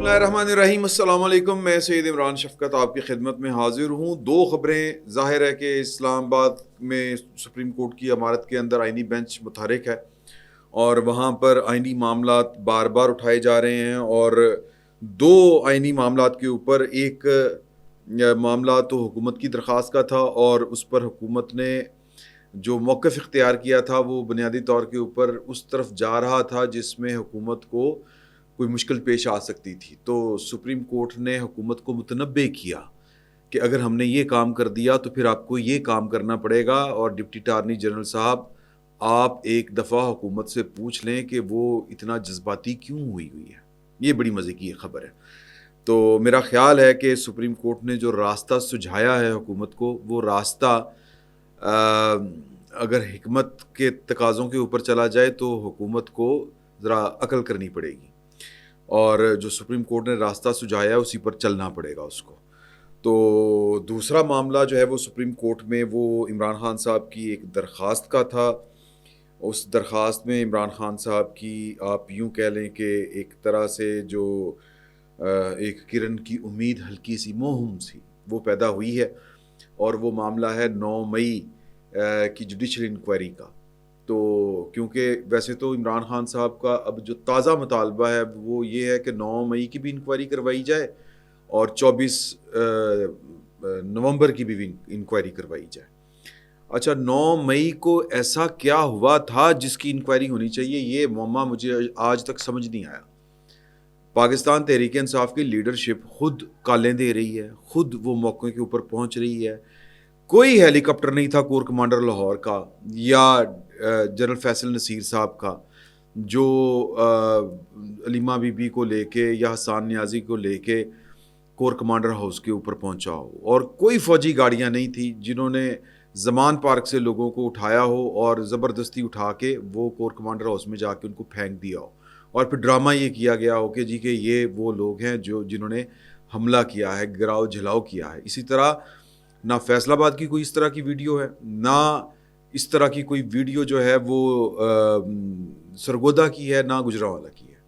بسم اللہ الرحمن الرحیم، السلام علیکم۔ میں سید عمران شفقت آپ کی خدمت میں حاضر ہوں۔ دو خبریں۔ ظاہر ہے کہ اسلام آباد میں سپریم کورٹ کی عمارت کے اندر آئینی بینچ متحرک ہے اور وہاں پر آئینی معاملات بار بار اٹھائے جا رہے ہیں، اور دو آئینی معاملات کے اوپر ایک معاملہ تو حکومت کی درخواست کا تھا اور اس پر حکومت نے جو موقف اختیار کیا تھا وہ بنیادی طور کے اوپر اس طرف جا رہا تھا جس میں حکومت کو کوئی مشکل پیش آ سکتی تھی۔ تو سپریم کورٹ نے حکومت کو متنبع کیا کہ اگر ہم نے یہ کام کر دیا تو پھر آپ کو یہ کام کرنا پڑے گا، اور ڈپٹی اٹارنی جنرل صاحب آپ ایک دفعہ حکومت سے پوچھ لیں کہ وہ اتنا جذباتی کیوں ہوئی ہے۔ یہ بڑی مزے کی خبر ہے۔ تو میرا خیال ہے کہ سپریم کورٹ نے جو راستہ سجھایا ہے حکومت کو، وہ راستہ اگر حکمت کے تقاضوں کے اوپر چلا جائے تو حکومت کو ذرا عقل کرنی پڑے گی، اور جو سپریم کورٹ نے راستہ سجھایا ہے اسی پر چلنا پڑے گا اس کو۔ تو دوسرا معاملہ جو ہے وہ سپریم کورٹ میں وہ عمران خان صاحب کی ایک درخواست کا تھا۔ اس درخواست میں عمران خان صاحب کی آپ یوں کہہ لیں کہ ایک طرح سے جو ایک کرن کی امید، ہلکی سی موہم سی، وہ پیدا ہوئی ہے، اور وہ معاملہ ہے 9 مئی کی جوڈیشل انکوائری کا۔ تو کیونکہ ویسے تو عمران خان صاحب کا اب جو تازہ مطالبہ ہے وہ یہ ہے کہ 9 مئی کی بھی انکوائری کروائی جائے اور 24 نومبر کی بھی انکوائری کروائی جائے۔ اچھا، 9 مئی کو ایسا کیا ہوا تھا جس کی انکوائری ہونی چاہیے؟ یہ معمہ مجھے آج تک سمجھ نہیں آیا۔ پاکستان تحریک انصاف کی لیڈرشپ خود کالیں دے رہی ہے، خود وہ موقع کے اوپر پہنچ رہی ہے۔ کوئی ہیلی کاپٹر نہیں تھا کور کمانڈر لاہور کا یا جنرل فیصل نصیر صاحب کا جو علیمہ بی بی کو لے کے یا حسان نیازی کو لے کے کور کمانڈر ہاؤس کے اوپر پہنچا ہو، اور کوئی فوجی گاڑیاں نہیں تھی جنہوں نے زمان پارک سے لوگوں کو اٹھایا ہو اور زبردستی اٹھا کے وہ کور کمانڈر ہاؤس میں جا کے ان کو پھینک دیا ہو، اور پھر ڈرامہ یہ کیا گیا ہو کہ جی کہ یہ وہ لوگ ہیں جنہوں نے حملہ کیا ہے، گراؤ جھلاؤ کیا ہے۔ اسی طرح نہ فیصل آباد کی کوئی اس طرح کی ویڈیو ہے، نہ اس طرح کی کوئی ویڈیو جو ہے وہ سرگودا کی ہے، نہ گجرانوالہ کی ہے۔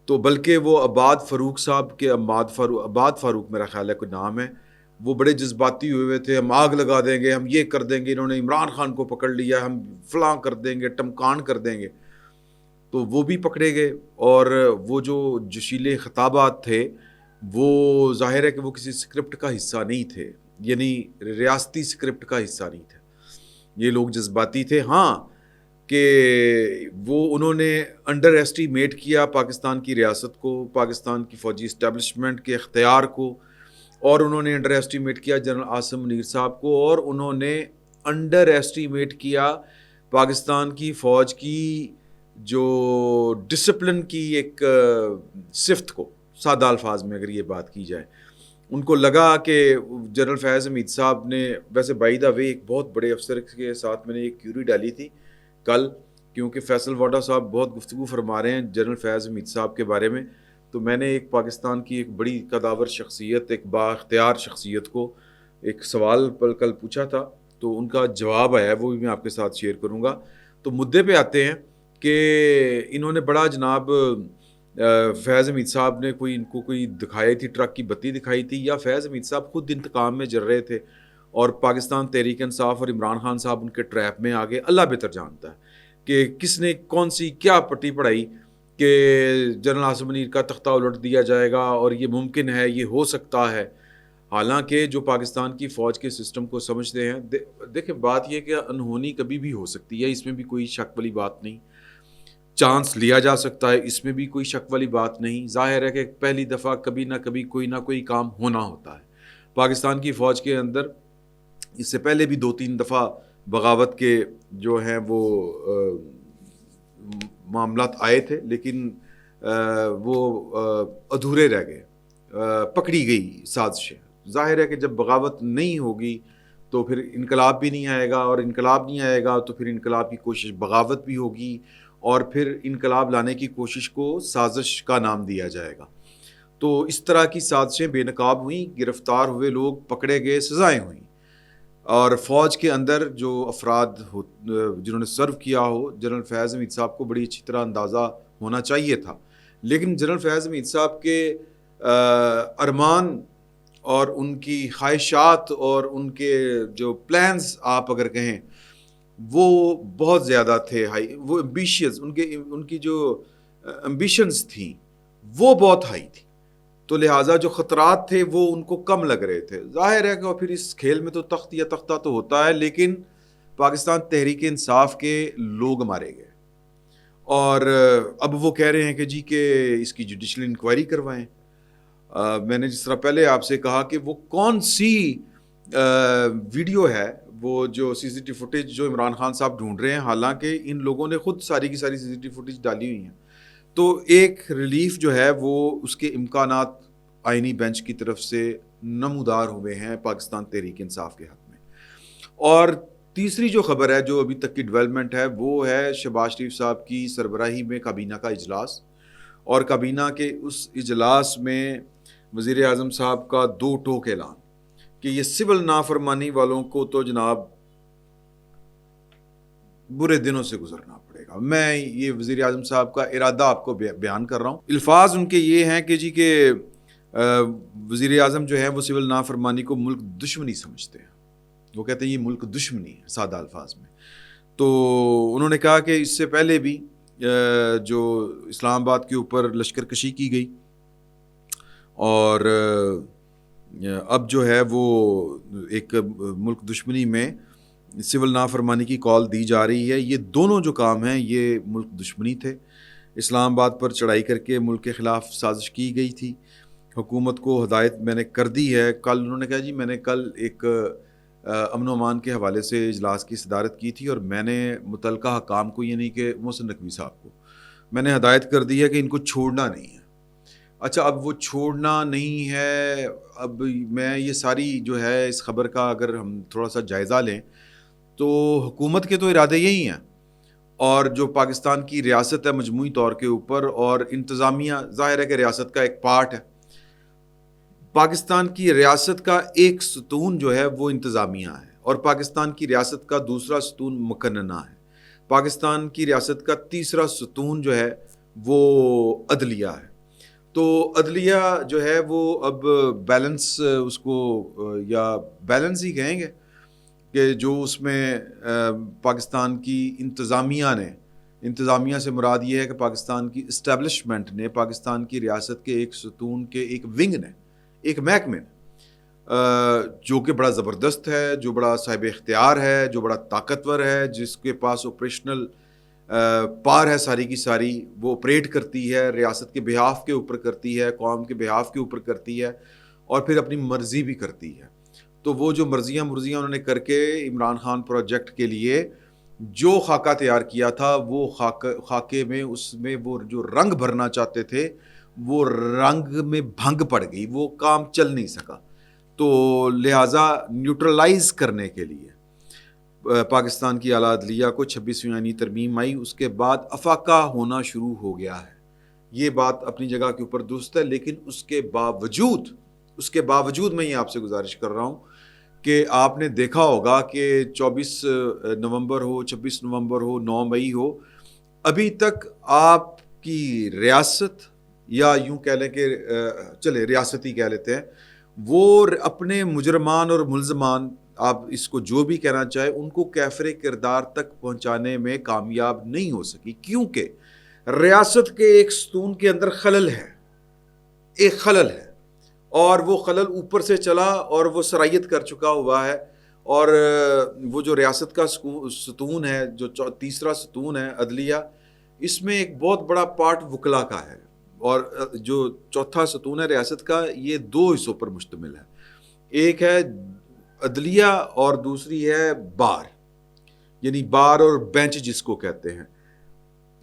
تو بلکہ وہ عباد فاروق صاحب کے عباد فاروق میرا خیال ہے کوئی نام ہے، وہ بڑے جذباتی ہوئے تھے، ہم آگ لگا دیں گے، ہم یہ کر دیں گے، انہوں نے عمران خان کو پکڑ لیا، ہم فلاں کر دیں گے، ٹمکان کر دیں گے۔ تو وہ بھی پکڑے گئے، اور وہ جو جوشیلے خطابات تھے وہ ظاہر ہے کہ وہ کسی سکرپٹ کا حصہ نہیں تھے، یعنی ریاستی سکرپٹ کا حصہ نہیں تھے۔ یہ لوگ جذباتی تھے، ہاں، کہ وہ انہوں نے انڈر ایسٹیمیٹ کیا پاکستان کی ریاست کو، پاکستان کی فوجی اسٹیبلشمنٹ کے اختیار کو، اور انہوں نے انڈر ایسٹیمیٹ کیا جنرل عاصم منیر صاحب کو، اور انہوں نے انڈر ایسٹیمیٹ کیا پاکستان کی فوج کی جو ڈسپلن کی ایک صفت کو۔ سادہ الفاظ میں اگر یہ بات کی جائے، ان کو لگا کہ جنرل فیض حمید صاحب نے، ویسے بائی دا وے ایک بہت بڑے افسر کے ساتھ میں نے ایک کیوری ڈالی تھی کل، کیونکہ فیصل واڈا صاحب بہت گفتگو فرما رہے ہیں جنرل فیض حمید صاحب کے بارے میں، تو میں نے ایک پاکستان کی ایک بڑی قداور شخصیت، ایک با اختیار شخصیت کو ایک سوال پر کل پوچھا تھا، تو ان کا جواب آیا ہے، وہ بھی میں آپ کے ساتھ شیئر کروں گا۔ تو مدعے پہ آتے ہیں کہ انہوں نے بڑا جناب فیض حمید صاحب نے ان کو کوئی دکھائی تھی، ٹرک کی بتی دکھائی تھی، یا فیض حمید صاحب خود انتقام میں جر رہے تھے اور پاکستان تحریک انصاف اور عمران خان صاحب ان کے ٹریپ میں آگے۔ اللہ بہتر جانتا ہے کہ کس نے کون سی کیا پٹی پڑھائی کہ جنرل عاصم منیر کا تختہ الٹ دیا جائے گا اور یہ ممکن ہے، یہ ہو سکتا ہے۔ حالانکہ جو پاکستان کی فوج کے سسٹم کو سمجھتے ہیں، دیکھیں بات یہ کہ انہونی کبھی بھی ہو سکتی ہے، اس میں بھی کوئی شک والی بات نہیں، چانس لیا جا سکتا ہے، اس میں بھی کوئی شک والی بات نہیں۔ ظاہر ہے کہ پہلی دفعہ کبھی نہ کبھی کوئی نہ کوئی کام ہونا ہوتا ہے۔ پاکستان کی فوج کے اندر اس سے پہلے بھی 2-3 دفعہ بغاوت کے جو ہیں وہ معاملات آئے تھے، لیکن وہ ادھورے رہ گئے، پکڑی گئی سازشیں۔ ظاہر ہے کہ جب بغاوت نہیں ہوگی تو پھر انقلاب بھی نہیں آئے گا، اور انقلاب نہیں آئے گا تو پھر انقلاب کی کوشش بغاوت بھی ہوگی، اور پھر انقلاب لانے کی کوشش کو سازش کا نام دیا جائے گا۔ تو اس طرح کی سازشیں بے نقاب ہوئیں، گرفتار ہوئے لوگ پکڑے گئے، سزائیں ہوئیں، اور فوج کے اندر جو افراد جنہوں نے سرو کیا ہو، جنرل فیض حمید صاحب کو بڑی اچھی طرح اندازہ ہونا چاہیے تھا، لیکن جنرل فیاض حمید صاحب کے ارمان اور ان کی خواہشات اور ان کے جو پلانز آپ اگر کہیں وہ بہت زیادہ تھے ہائی، وہ ایمبیشیس، ان کی جو ایمبیشنز تھیں وہ بہت ہائی تھی، تو لہٰذا جو خطرات تھے وہ ان کو کم لگ رہے تھے. ظاہر ہے کہ پھر اس کھیل میں تو تخت یا تختہ تو ہوتا ہے، لیکن پاکستان تحریک انصاف کے لوگ مارے گئے اور اب وہ کہہ رہے ہیں کہ جی کہ اس کی جوڈیشل انکوائری کروائیں. میں نے جس طرح پہلے آپ سے کہا کہ وہ کون سی ویڈیو ہے، وہ جو سی سی ٹی فوٹیج جو عمران خان صاحب ڈھونڈ رہے ہیں، حالانکہ ان لوگوں نے خود ساری کی ساری سی سی ٹی فوٹیج ڈالی ہوئی ہیں. تو ایک ریلیف جو ہے وہ اس کے امکانات آئینی بینچ کی طرف سے نمودار ہوئے ہیں پاکستان تحریک انصاف کے حق میں. اور تیسری جو خبر ہے جو ابھی تک کی ڈیولپمنٹ ہے وہ ہے شہباز شریف صاحب کی سربراہی میں کابینہ کا اجلاس، اور کابینہ کے اس اجلاس میں وزیر اعظم صاحب کا 2 ٹوک اعلان کہ یہ سول نافرمانی والوں کو تو جناب برے دنوں سے گزرنا پڑے گا. میں یہ وزیر اعظم صاحب کا ارادہ آپ کو بیان کر رہا ہوں. الفاظ ان کے یہ ہیں کہ جی کہ وزیر اعظم جو ہے وہ سول نافرمانی کو ملک دشمنی سمجھتے ہیں. وہ کہتے ہیں یہ ملک دشمنی ہے سادہ الفاظ میں. تو انہوں نے کہا کہ اس سے پہلے بھی جو اسلام آباد کے اوپر لشکر کشی کی گئی اور اب جو ہے وہ ایک ملک دشمنی میں سول نافرمانی کی کال دی جا رہی ہے. یہ دونوں جو کام ہیں یہ ملک دشمنی تھے. اسلام آباد پر چڑھائی کر کے ملک کے خلاف سازش کی گئی تھی. حکومت کو ہدایت میں نے کر دی ہے. کل انہوں نے کہا جی میں نے کل ایک امن و امان کے حوالے سے اجلاس کی صدارت کی تھی اور میں نے متعلقہ حکام کو یعنی کہ محسن نقوی صاحب کو میں نے ہدایت کر دی ہے کہ ان کو چھوڑنا نہیں ہے. اچھا اب وہ چھوڑنا نہیں ہے، اب میں یہ ساری جو ہے اس خبر کا اگر ہم تھوڑا سا جائزہ لیں تو حکومت کے تو ارادے یہی ہیں، اور جو پاکستان کی ریاست ہے مجموعی طور کے اوپر اور انتظامیہ ظاہر ہے کہ ریاست کا ایک پارٹ ہے. پاکستان کی ریاست کا ایک ستون جو ہے وہ انتظامیہ ہے اور پاکستان کی ریاست کا دوسرا ستون مقننہ ہے. پاکستان کی ریاست کا تیسرا ستون جو ہے وہ عدلیہ ہے. تو عدلیہ جو ہے وہ اب بیلنس اس کو یا بیلنس ہی کہیں گے کہ جو اس میں پاکستان کی انتظامیہ سے مراد یہ ہے کہ پاکستان کی اسٹیبلشمنٹ نے، پاکستان کی ریاست کے ایک ستون کے ایک ونگ نے، ایک محکمے نے جو کہ بڑا زبردست ہے، جو بڑا صاحب اختیار ہے، جو بڑا طاقتور ہے، جس کے پاس آپریشنل پار ہے ساری کی ساری، وہ آپریٹ کرتی ہے، ریاست کے بہاف کے اوپر کرتی ہے، قوم کے بہاف کے اوپر کرتی ہے اور پھر اپنی مرضی بھی کرتی ہے. تو وہ جو مرضیاں انہوں نے کر کے عمران خان پروجیکٹ کے لیے جو خاکہ تیار کیا تھا وہ خاکے میں اس میں وہ جو رنگ بھرنا چاہتے تھے وہ رنگ میں بھنگ پڑ گئی، وہ کام چل نہیں سکا. تو لہٰذا نیوٹرلائز کرنے کے لیے پاکستان کی اعلیٰ عدلیہ کو 26ویں آئینی ترمیم آئی، اس کے بعد افاقہ ہونا شروع ہو گیا ہے. یہ بات اپنی جگہ کے اوپر درست ہے، لیکن اس کے باوجود میں یہ آپ سے گزارش کر رہا ہوں کہ آپ نے دیکھا ہوگا کہ 24 نومبر ہو، 26 نومبر ہو، 9 مئی ہو، ابھی تک آپ کی ریاست یا یوں کہہ لیں کہ چلے ریاستی کہہ لیتے ہیں، وہ اپنے مجرمان اور ملزمان، آپ اس کو جو بھی کہنا چاہے، ان کو کیفر کردار تک پہنچانے میں کامیاب نہیں ہو سکی، کیونکہ ریاست کے ایک ستون کے اندر خلل ہے، ایک خلل ہے، اور وہ خلل اوپر سے چلا اور وہ سرایت کر چکا ہوا ہے. اور وہ جو ریاست کا ستون ہے، جو تیسرا ستون ہے عدلیہ، اس میں ایک بہت بڑا پارٹ وکلا کا ہے، اور جو چوتھا ستون ہے ریاست کا یہ 2 حصوں پر مشتمل ہے. ایک ہے عدلیہ اور دوسری ہے بار، یعنی بار اور بینچ جس کو کہتے ہیں.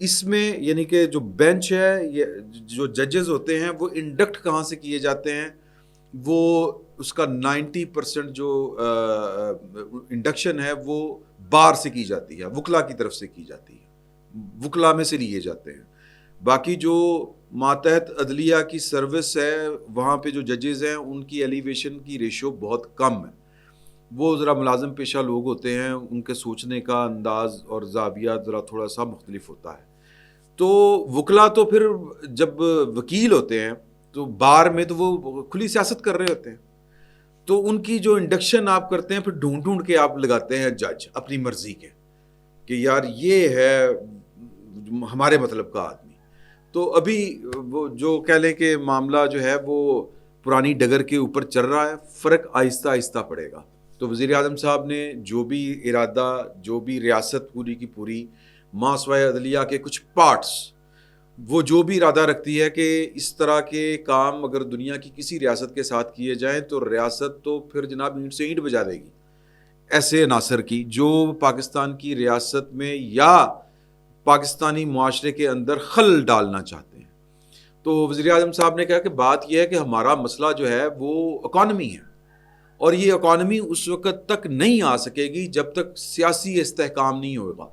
اس میں یعنی کہ جو بینچ ہے، یہ جو ججز ہوتے ہیں وہ انڈکٹ کہاں سے کیے جاتے ہیں، وہ اس کا 90% جو انڈکشن ہے وہ بار سے کی جاتی ہے، وکلا کی طرف سے کی جاتی ہے، وکلا میں سے لیے جاتے ہیں. باقی جو ماتحت عدلیہ کی سروس ہے وہاں پہ جو ججز ہیں ان کی ایلیویشن کی ریشو بہت کم ہے. وہ ذرا ملازم پیشہ لوگ ہوتے ہیں، ان کے سوچنے کا انداز اور زاویہ ذرا تھوڑا سا مختلف ہوتا ہے. تو وکلا تو پھر جب وکیل ہوتے ہیں تو بار میں تو وہ کھلی سیاست کر رہے ہوتے ہیں، تو ان کی جو انڈکشن آپ کرتے ہیں پھر ڈھونڈ ڈھونڈ کے آپ لگاتے ہیں جج اپنی مرضی کے کہ یار یہ ہے ہمارے مطلب کا آدمی. تو ابھی وہ جو کہہ لیں کہ معاملہ جو ہے وہ پرانی ڈگر کے اوپر چل رہا ہے، فرق آہستہ آہستہ پڑے گا. تو وزیر اعظم صاحب نے جو بھی ارادہ، جو بھی ریاست پوری کی پوری ماسوائے عدلیہ کے کچھ پارٹس، وہ جو بھی ارادہ رکھتی ہے کہ اس طرح کے کام اگر دنیا کی کسی ریاست کے ساتھ کیے جائیں تو ریاست تو پھر جناب اینٹ سے اینٹ بجا دے گی. ایسے عناصر کی جو پاکستان کی ریاست میں یا پاکستانی معاشرے کے اندر خلل ڈالنا چاہتے ہیں. تو وزیر اعظم صاحب نے کہا کہ بات یہ ہے کہ ہمارا مسئلہ جو ہے وہ اکانومی ہے، اور یہ اکانومی اس وقت تک نہیں آ سکے گی جب تک سیاسی استحکام نہیں ہوگا،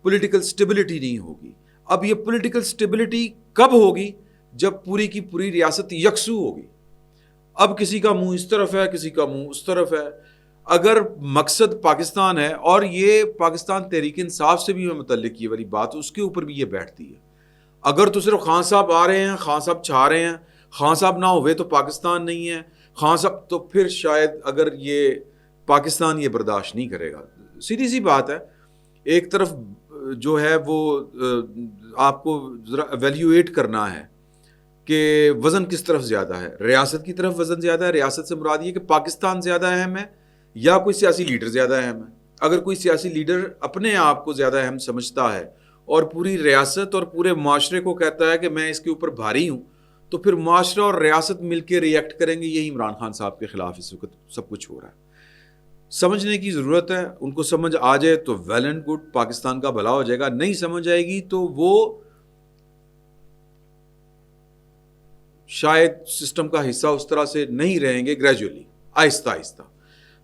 پولیٹیکل سٹیبلٹی نہیں ہوگی. اب یہ پولیٹیکل سٹیبلٹی کب ہوگی؟ جب پوری کی پوری ریاست یکسو ہوگی. اب کسی کا منہ اس طرف ہے، کسی کا منہ اس طرف ہے. اگر مقصد پاکستان ہے، اور یہ پاکستان تحریک انصاف سے بھی متعلق یہ والی بات اس کے اوپر بھی یہ بیٹھتی ہے، اگر تو صرف خان صاحب آ رہے ہیں، خان صاحب چھا رہے ہیں، خان صاحب نہ ہوئے تو پاکستان نہیں ہے، خان صاحب، تو پھر شاید اگر یہ پاکستان یہ برداشت نہیں کرے گا. سیدھی سی بات ہے. ایک طرف جو ہے وہ آپ کو ذرا ایویلیویٹ کرنا ہے کہ وزن کس طرف زیادہ ہے. ریاست کی طرف وزن زیادہ ہے. ریاست سے مراد یہ کہ پاکستان زیادہ اہم ہے یا کوئی سیاسی لیڈر زیادہ اہم ہے. اگر کوئی سیاسی لیڈر اپنے آپ کو زیادہ اہم سمجھتا ہے اور پوری ریاست اور پورے معاشرے کو کہتا ہے کہ میں اس کے اوپر بھاری ہوں، تو پھر معاشرہ اور ریاست مل کے ریئیکٹ کریں گے. یہی عمران خان صاحب کے خلاف اس وقت سب کچھ ہو رہا ہے. سمجھنے کی ضرورت ہے. ان کو سمجھ آ جائے تو ویل اینڈ گڈ، پاکستان کا بھلا ہو جائے گا. نہیں سمجھ آئے گی تو وہ شاید سسٹم کا حصہ اس طرح سے نہیں رہیں گے، گریجولی، آہستہ آہستہ.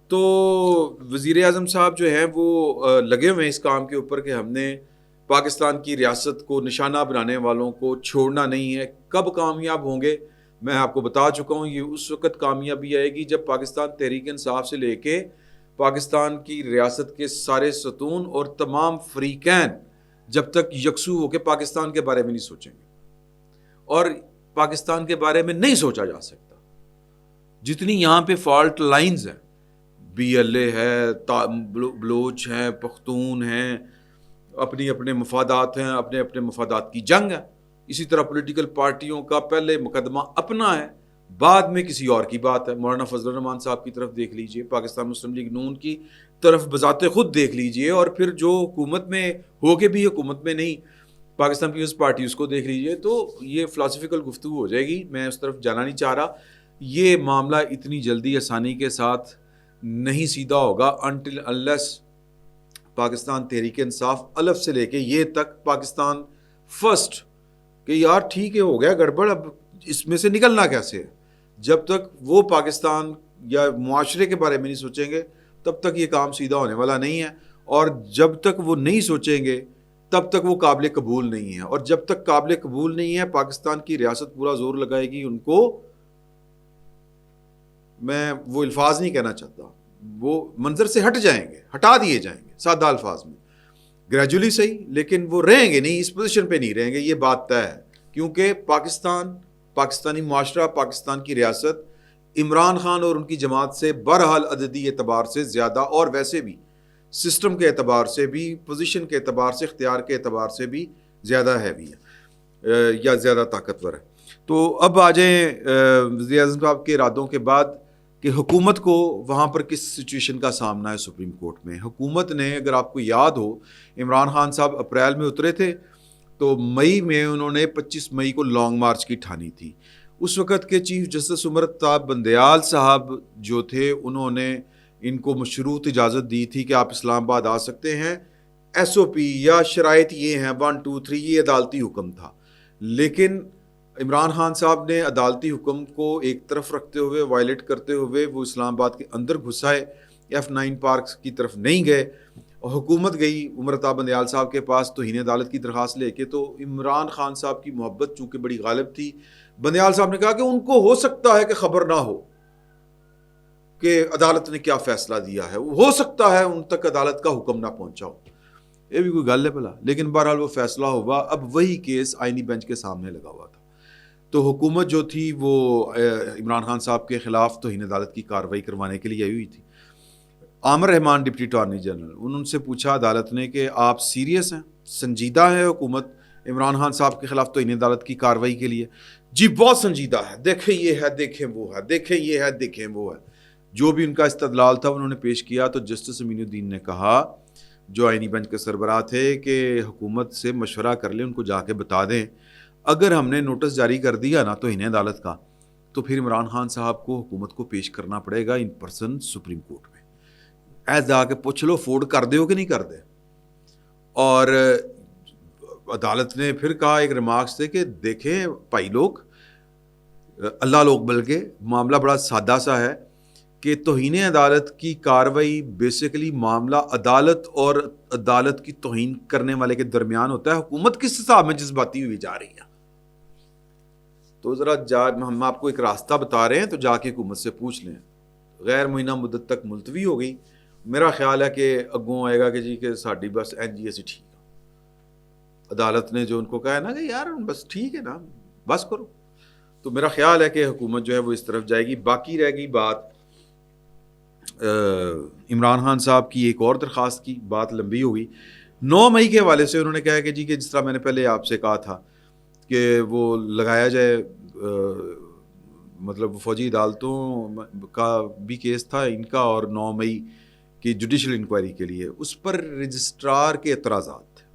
تو وزیر اعظم صاحب جو ہیں وہ لگے ہوئے ہیں اس کام کے اوپر کہ ہم نے پاکستان کی ریاست کو نشانہ بنانے والوں کو چھوڑنا نہیں ہے. کب کامیاب ہوں گے میں آپ کو بتا چکا ہوں. یہ اس وقت کامیابی آئے گی جب پاکستان تحریک انصاف سے لے کے پاکستان کی ریاست کے سارے ستون اور تمام فریقین جب تک یکسو ہو کے پاکستان کے بارے میں نہیں سوچیں گے. اور پاکستان کے بارے میں نہیں سوچا جا سکتا. جتنی یہاں پہ فالٹ لائنز ہیں، بی ایل اے ہے، بلوچ ہیں، پختون ہیں، اپنی اپنے مفادات ہیں، اپنے اپنے مفادات کی جنگ ہے. اسی طرح پولیٹیکل پارٹیوں کا پہلے مقدمہ اپنا ہے، بعد میں کسی اور کی بات ہے. مولانا فضل الرحمان صاحب کی طرف دیکھ لیجئے، پاکستان مسلم لیگ نون کی طرف بذات خود دیکھ لیجئے، اور پھر جو حکومت میں ہو کے بھی حکومت میں نہیں، پاکستان پیپلز پارٹی، اس کو دیکھ لیجئے. تو یہ فلاسفیکل گفتگو ہو جائے گی. میں اس طرف جانا نہیں چاہ رہا. یہ معاملہ اتنی جلدی آسانی کے ساتھ نہیں سیدھا ہوگا until unless پاکستان تحریک انصاف الف سے لے کے یہ تک پاکستان فرسٹ کہ یار ٹھیک ہے، ہو گیا گڑبڑ، اب اس میں سے نکلنا کیسے ہے. جب تک وہ پاکستان یا معاشرے کے بارے میں نہیں سوچیں گے تب تک یہ کام سیدھا ہونے والا نہیں ہے. اور جب تک وہ نہیں سوچیں گے تب تک وہ قابل قبول نہیں ہے. اور جب تک قابل قبول نہیں ہے، پاکستان کی ریاست پورا زور لگائے گی ان کو. میں وہ الفاظ نہیں کہنا چاہتا، وہ منظر سے ہٹ جائیں گے، ہٹا دیے جائیں گے سادہ الفاظ میں، گریجولی صحیح، لیکن وہ رہیں گے نہیں، اس پوزیشن پہ نہیں رہیں گے. یہ بات طے ہے. کیونکہ پاکستان، پاکستانی معاشرہ، پاکستان کی ریاست عمران خان اور ان کی جماعت سے بہرحال عددی اعتبار سے زیادہ، اور ویسے بھی سسٹم کے اعتبار سے بھی، پوزیشن کے اعتبار سے، اختیار کے اعتبار سے بھی زیادہ ہیوی ہے یا زیادہ طاقتور ہے. تو اب آ جائیں وزیر اعظم صاحب کے ارادوں کے بعد کہ حکومت کو وہاں پر کس سچویشن کا سامنا ہے. سپریم کورٹ میں حکومت نے، اگر آپ کو یاد ہو، عمران خان صاحب اپریل میں اترے تھے تو مئی میں انہوں نے 25 مئی کو لانگ مارچ کی ٹھانی تھی. اس وقت کے چیف جسٹس عمر اتاب بندیال صاحب جو تھے، انہوں نے ان کو مشروط اجازت دی تھی کہ آپ اسلام آباد آ سکتے ہیں. ایس او پی یا شرائط یہ ہیں 1 2 3، یہ عدالتی حکم تھا. لیکن عمران خان صاحب نے عدالتی حکم کو ایک طرف رکھتے ہوئے، وائلیٹ کرتے ہوئے، وہ اسلام آباد کے اندر گھسائے، F9 پارکس کی طرف نہیں گئے. اور حکومت گئی عمر اتاب بندیال صاحب کے پاس توہین عدالت کی درخواست لے کے. تو عمران خان صاحب کی محبت چونکہ بڑی غالب تھی، بندیال صاحب نے کہا کہ ان کو ہو سکتا ہے کہ خبر نہ ہو کہ عدالت نے کیا فیصلہ دیا ہے، ہو سکتا ہے ان تک عدالت کا حکم نہ پہنچا ہو. یہ بھی کوئی گل ہے بھلا. لیکن بہرحال وہ فیصلہ ہوا. اب وہی کیس آئینی بینچ کے سامنے لگا ہوا تھا. تو حکومت جو تھی وہ عمران خان صاحب کے خلاف توہین عدالت کی کارروائی کروانے کے لیے آئی ہوئی تھی. عامر رحمان ڈپٹی اٹارنی جنرل, انہوں سے پوچھا عدالت نے کہ آپ سیریس ہیں, سنجیدہ ہے حکومت عمران خان صاحب کے خلاف توہین عدالت کی کارروائی کے لیے؟ جی بہت سنجیدہ ہے, دیکھیں یہ ہے, دیکھیں وہ ہے, دیکھیں یہ ہے, دیکھیں وہ ہے. جو بھی ان کا استدلال تھا انہوں نے پیش کیا. تو جسٹس امین الدین نے کہا, جو آئینی بینچ کے سربراہ تھے, کہ حکومت سے مشورہ کر لیں, ان کو جا کے بتا دیں اگر ہم نے نوٹس جاری کر دیا نا توہین عدالت کا, تو پھر عمران خان صاحب کو حکومت کو پیش کرنا پڑے گا ان پرسن سپریم کورٹ میں. جا کے پوچھ لو فورڈ کر دے ہو کہ نہیں کر دے. اور عدالت نے پھر کہا ایک ریمارکس تھے کہ دیکھیں بھائی لوگ, اللہ لوگ, بلکہ معاملہ بڑا سادہ سا ہے کہ توہین عدالت کی کارروائی بیسیکلی معاملہ عدالت اور عدالت کی توہین کرنے والے کے درمیان ہوتا ہے. حکومت کس حساب میں جذباتی ہوئی جا رہی ہے. تو ذرا ہم آپ کو ایک راستہ بتا رہے ہیں, تو جا کے حکومت سے پوچھ لیں. غیر معینہ مدت تک ملتوی ہو گئی. میرا خیال ہے کہ اگوں آئے گا کہ جی کہ ساڈی بس این جی ایسی ٹھیک ہے. عدالت نے جو ان کو کہا ہے نا کہ یار بس ٹھیک ہے نا, بس کرو. تو میرا خیال ہے کہ حکومت جو ہے وہ اس طرف جائے گی. باقی رہ گئی بات عمران خان صاحب کی ایک اور درخواست کی. بات لمبی ہوئی. 9 مئی کے حوالے سے انہوں نے کہا کہ جی کہ جس طرح میں نے پہلے آپ سے کہا تھا کہ وہ لگایا جائے, مطلب فوجی عدالتوں کا بھی کیس تھا ان کا, اور 9 مئی کی جوڈیشل انکوائری کے لیے اس پر رجسٹرار کے اعتراضات تھے.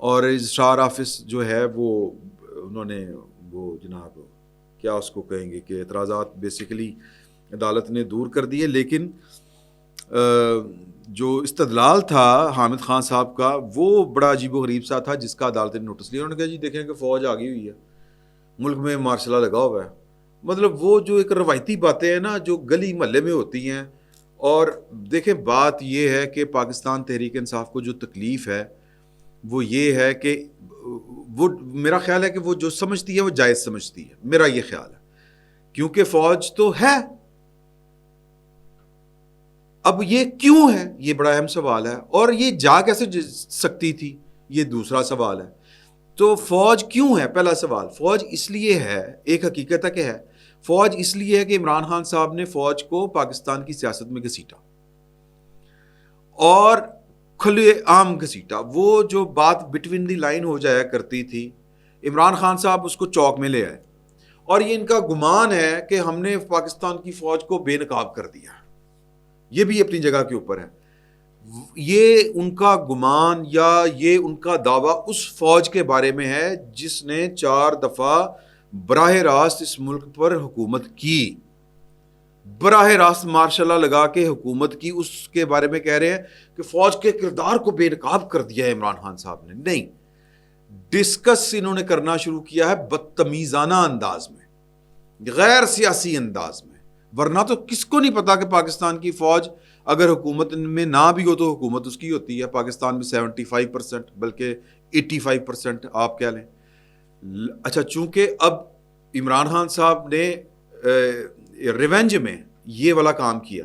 اور رجسٹرار آفس جو ہے وہ انہوں نے وہ جناب کیا اس کو کہیں گے کہ اعتراضات بیسیکلی عدالت نے دور کر دیے. لیکن جو استدلال تھا حامد خان صاحب کا وہ بڑا عجیب و غریب سا تھا, جس کا عدالت نے نوٹس لیا. انہوں نے کہا جی دیکھیں کہ فوج آ گئی ہوئی ہے, ملک میں مارشل لا لگا ہوا ہے. مطلب وہ جو ایک روایتی باتیں ہیں نا جو گلی محلے میں ہوتی ہیں. اور دیکھیں بات یہ ہے کہ پاکستان تحریک انصاف کو جو تکلیف ہے وہ یہ ہے کہ وہ میرا خیال ہے کہ وہ جو سمجھتی ہے وہ جائز سمجھتی ہے, میرا یہ خیال ہے, کیونکہ فوج تو ہے. اب یہ کیوں ہے, یہ بڑا اہم سوال ہے. اور یہ جا کیسے سکتی تھی, یہ دوسرا سوال ہے. تو فوج کیوں ہے, پہلا سوال. فوج اس لیے ہے, ایک حقیقت ہے کہ ہے, فوج اس لیے ہے کہ عمران خان صاحب نے فوج کو پاکستان کی سیاست میں گھسیٹا, اور کھلے عام گھسیٹا. وہ جو بات بٹوین دی لائن ہو جایا کرتی تھی, عمران خان صاحب اس کو چوک میں لے آئے. اور یہ ان کا گمان ہے کہ ہم نے پاکستان کی فوج کو بے نقاب کر دیا. یہ بھی اپنی جگہ کے اوپر ہے. یہ ان کا گمان یا یہ ان کا دعویٰ اس فوج کے بارے میں ہے جس نے 4 دفعہ براہ راست اس ملک پر حکومت کی, براہ راست مارشل لا لگا کے حکومت کی. اس کے بارے میں کہہ رہے ہیں کہ فوج کے کردار کو بے نقاب کر دیا ہے عمران خان صاحب نے. نہیں, ڈسکس انہوں نے کرنا شروع کیا ہے بدتمیزانہ انداز میں, غیر سیاسی انداز میں. ورنہ تو کس کو نہیں پتا کہ پاکستان کی فوج اگر حکومت میں نہ بھی ہو تو حکومت اس کی ہوتی ہے. پاکستان میں 75% بلکہ 85% آپ کہہ لیں. اچھا, چونکہ اب عمران خان صاحب نے ریونج میں یہ والا کام کیا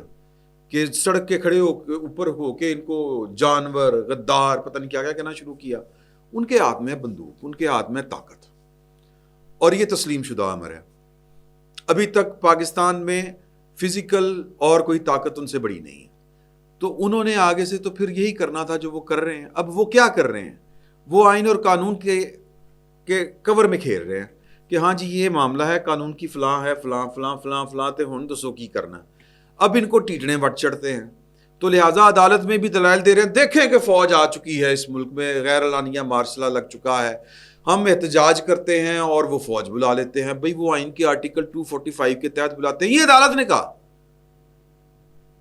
کہ سڑک کے کھڑے اوپر ہو کے ان کو جانور, غدار, پتہ نہیں کیا کیا کہنا شروع کیا. ان کے ہاتھ میں بندوق, ان کے ہاتھ میں طاقت, اور یہ تسلیم شدہ امر ہے. ابھی تک پاکستان میں فزیکل اور کوئی طاقت ان سے بڑی نہیں ہے. تو انہوں نے آگے سے تو پھر یہی کرنا تھا جو وہ کر رہے ہیں. اب وہ کیا کر رہے ہیں, وہ آئین اور قانون کے کور میں کھیل رہے ہیں کہ ہاں جی یہ معاملہ ہے, قانون کی فلاں ہے, فلاں فلاں فلاں فلاں تے ہن دسو کی کرنا. اب ان کو ٹیٹنے وٹ چڑھتے ہیں, تو لہٰذا عدالت میں بھی دلائل دے رہے ہیں, دیکھیں کہ فوج آ چکی ہے اس ملک میں, غیر اعلانیہ مارشل لا لگ چکا ہے, ہم احتجاج کرتے ہیں اور وہ فوج بلا لیتے ہیں. بھئی وہ آئین کے آرٹیکل 245 کے تحت بلاتے ہیں. یہ عدالت نے کہا.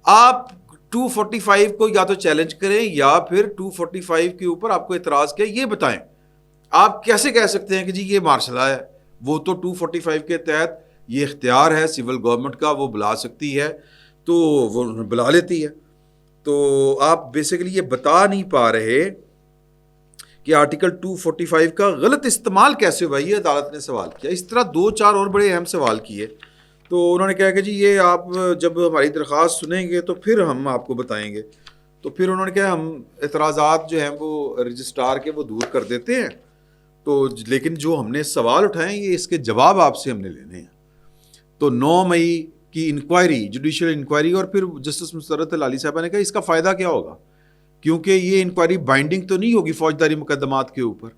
آپ 245 کو یا تو چیلنج کریں یا پھر 245 کے اوپر آپ کو اعتراض کیا یہ بتائیں. آپ کیسے کہہ سکتے ہیں کہ جی یہ مارشل لا ہے؟ وہ تو 245 کے تحت یہ اختیار ہے سول گورنمنٹ کا, وہ بلا سکتی ہے تو وہ بلا لیتی ہے. تو آپ بیسیکلی یہ بتا نہیں پا رہے کہ آرٹیکل 245 کا غلط استعمال کیسے ہوا. یہ عدالت نے سوال کیا. اس طرح 2-4 اور بڑے اہم سوال کیے. تو انہوں نے کہا کہ جی یہ آپ جب ہماری درخواست سنیں گے تو پھر ہم آپ کو بتائیں گے. تو پھر انہوں نے کہا ہم اعتراضات جو ہیں وہ رجسٹرار کے وہ دور کر دیتے ہیں، تو لیکن جو ہم نے سوال اٹھائے ہیں یہ اس کے جواب آپ سے ہم نے لینے ہیں۔ تو 9 مئی کی انکوائری، جوڈیشل انکوائری، اور پھر جسٹس مسرت العلی صاحبہ نے کہا اس کا فائدہ کیا ہوگا، کیونکہ یہ انکوائری بائنڈنگ تو نہیں ہوگی فوجداری مقدمات کے اوپر۔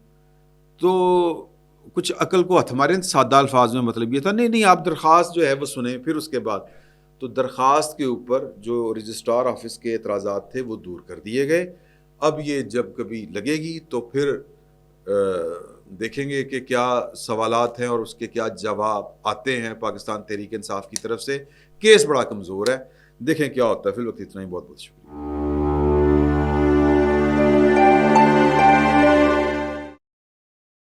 تو کچھ عقل کو ہاتھ مارے، سادہ الفاظ میں مطلب یہ تھا نہیں آپ درخواست جو ہے وہ سنیں، پھر اس کے بعد تو درخواست کے اوپر جو رجسٹرار آفس کے اعتراضات تھے وہ دور کر دیے گئے۔ اب یہ جب کبھی لگے گی تو پھر دیکھیں گے کہ کیا سوالات ہیں اور اس کے کیا جواب آتے ہیں پاکستان تحریک انصاف کی طرف سے۔ کیس بڑا کمزور ہے، دیکھیں کیا ہوتا ہے۔ فی الوقت اتنا ہی، بہت بہت شکریہ۔